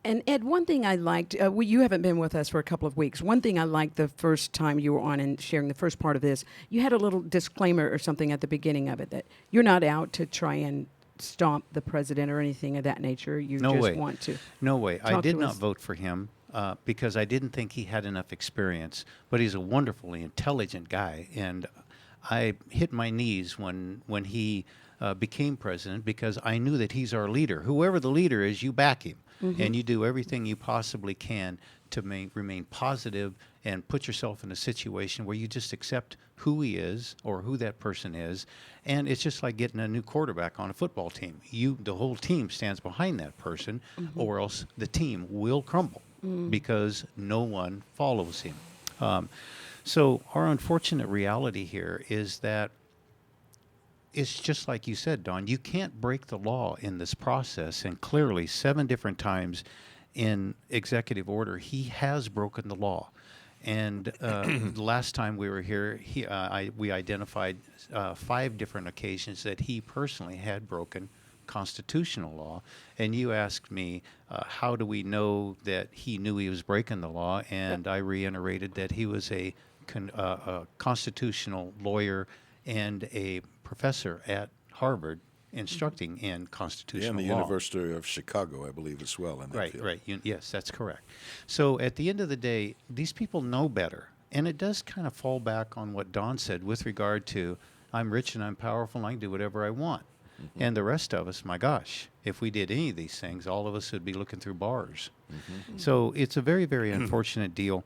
And Ed, one thing I liked, you haven't been with us for a couple of weeks. One thing I liked the first time you were on and sharing the first part of this, you had a little disclaimer or something at the beginning of it that you're not out to try and stomp the president or anything of that nature. You want to. No way. I did not vote for him because I didn't think he had enough experience, but he's a wonderfully intelligent guy. And I hit my knees when he became president because I knew that he's our leader. Whoever the leader is, you back him. And you do everything you possibly can to remain positive and put yourself in a situation where you just accept who he is or who that person is. And it's just like getting a new quarterback on a football team. The whole team stands behind that person, or else the team will crumble because no one follows him. So our unfortunate reality here is that it's just like you said, Don, you can't break the law in this process. And clearly 7 different times in executive order, he has broken the law. And the last time we were here, we identified 5 different occasions that he personally had broken constitutional law. And you asked me, how do we know that he knew he was breaking the law? And I reiterated that he was a constitutional lawyer and a professor at Harvard instructing in constitutional law. And the University of Chicago, I believe, as well. In that field. Right. Yes, that's correct. So at the end of the day, these people know better. And it does kind of fall back on what Don said with regard to, I'm rich and I'm powerful and I can do whatever I want. And the rest of us, my gosh, if we did any of these things, all of us would be looking through bars. So it's a very, very unfortunate deal.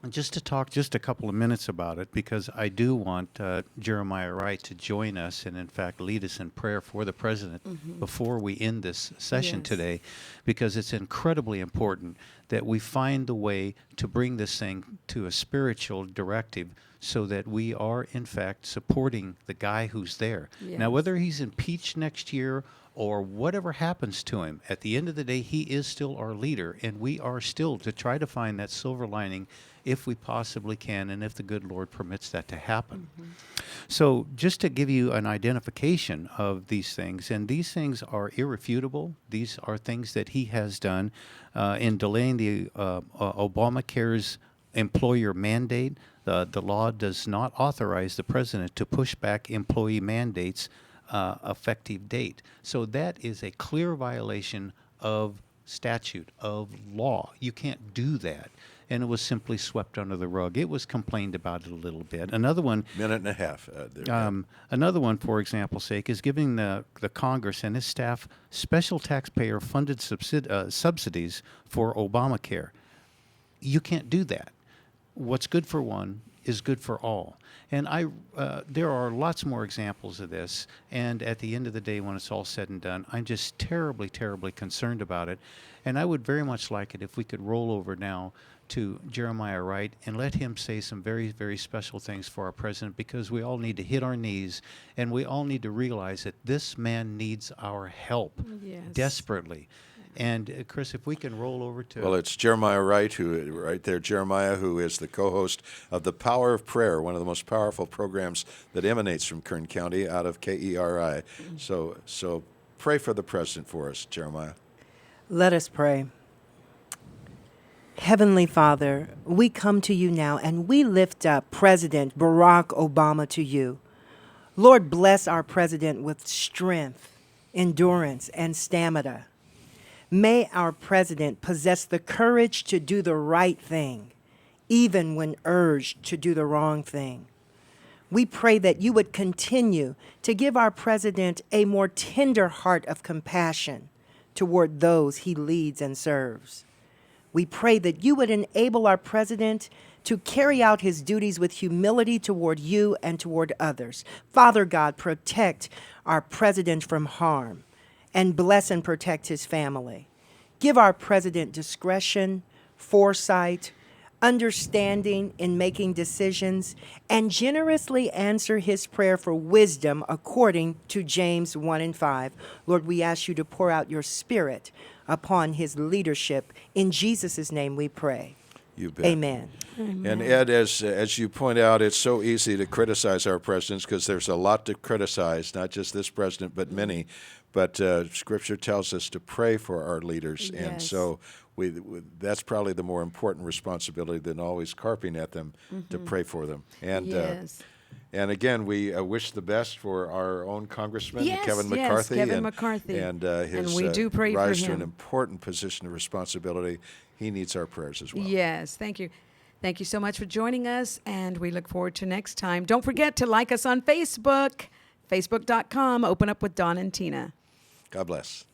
Just to talk just a couple of minutes about it, because I do want Jeremiah Wright to join us and, in fact, lead us in prayer for the president before we end this session today, because it's incredibly important that we find the way to bring this thing to a spiritual directive so that we are, in fact, supporting the guy who's there. Now, whether he's impeached next year or whatever happens to him, at the end of the day, he is still our leader, and we are still to try to find that silver lining if we possibly can and if the good Lord permits that to happen. So just to give you an identification of these things, and these things are irrefutable. These are things that he has done in delaying the Obamacare's employer mandate. The law does not authorize the president to push back employee mandates effective date. So that is a clear violation of statute, of law. You can't do that. And it was simply swept under the rug. It was complained about it a little bit. Another one, minute and a half. Another one, for example's sake, is giving the Congress and its staff special taxpayer-funded subsidies for Obamacare. You can't do that. What's good for one is good for all. And there are lots more examples of this. And at the end of the day, when it's all said and done, I'm just terribly, terribly concerned about it. And I would very much like it if we could roll over now to Jeremiah Wright and let him say some very, very special things for our president, because we all need to hit our knees and we all need to realize that this man needs our help desperately. And Chris, if we can roll over to Well, it's Jeremiah Wright, Jeremiah, who is the co-host of The Power of Prayer, one of the most powerful programs that emanates from Kern County out of KERI. So pray for the president for us, Jeremiah. Let us pray. Heavenly Father, we come to you now and we lift up President Barack Obama to you. Lord, bless our president with strength, endurance, and stamina. May our president possess the courage to do the right thing, even when urged to do the wrong thing. We pray that you would continue to give our president a more tender heart of compassion toward those he leads and serves. We pray that you would enable our president to carry out his duties with humility toward you and toward others. Father God, protect our president from harm and bless and protect his family. Give our president discretion, foresight, understanding in making decisions, and generously answer his prayer for wisdom according to James 1:5. Lord, we ask you to pour out your Spirit upon his leadership. In Jesus' name we pray. You bet. Amen. And Ed, as you point out, it's so easy to criticize our presidents because there's a lot to criticize, not just this president, but many. But Scripture tells us to pray for our leaders, and so that's probably the more important responsibility than always carping at them to pray for them. And and again, we wish the best for our own Congressman, Kevin McCarthy, and his we do pray rise for to him. an important position of responsibility. He needs our prayers as well. Yes, thank you. Thank you so much for joining us, and we look forward to next time. Don't forget to like us on Facebook, facebook.com. Open Up with Don and Tina. God bless.